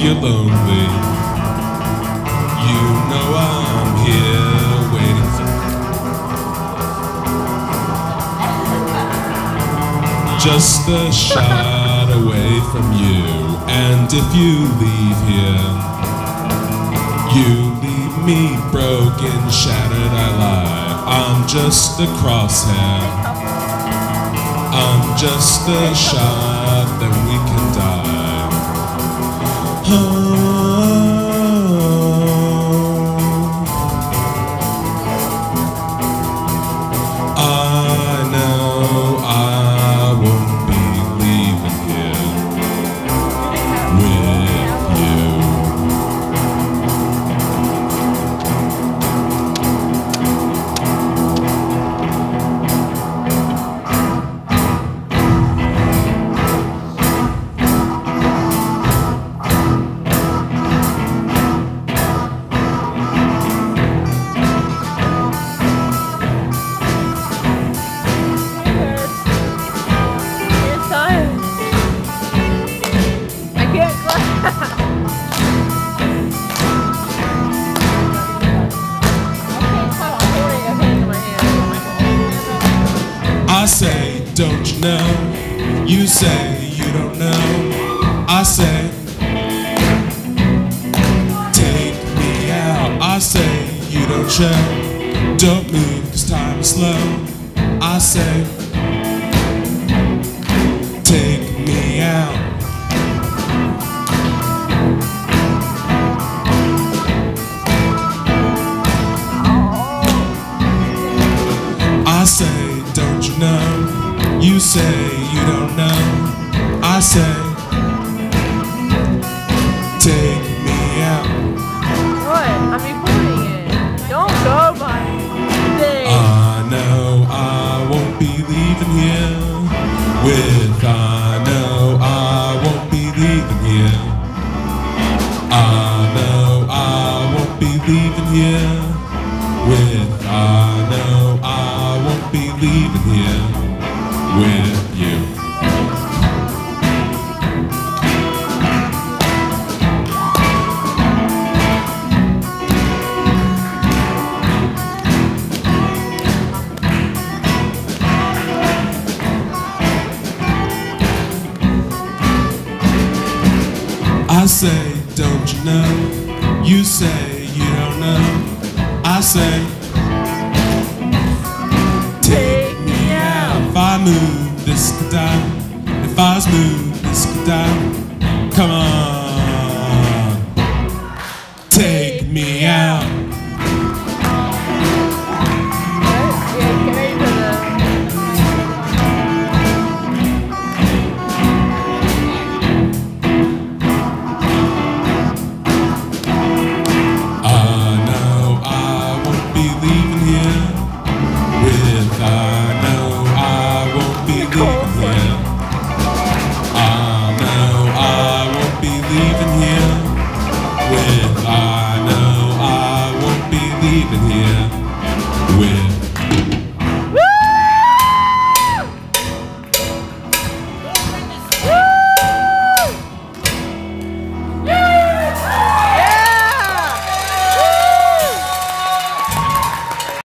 you're lonely, you know I'm here waiting for you. Just a shot away from you, and if you leave here, you leave me broken, shattered, I lie. I'm just a crosshair, I'm just a shot, then we can die. Oh. I know I won't be leaving here with you. I say, don't you know? You say, you don't know. I say, take me out. I say, you don't show. Don't move, cause time is slow. I say, take me out. I say, don't you know? You say you don't know. I say, take me out. What? I'm recording it. Don't go by thing. I know I won't be leaving here with. I know I won't be leaving here. I know I won't be leaving here with. I know I won't be leaving here with you. I say, don't you know? You say you don't know. I say, take me out. If I move, this could die. If I move, this could die. Come on.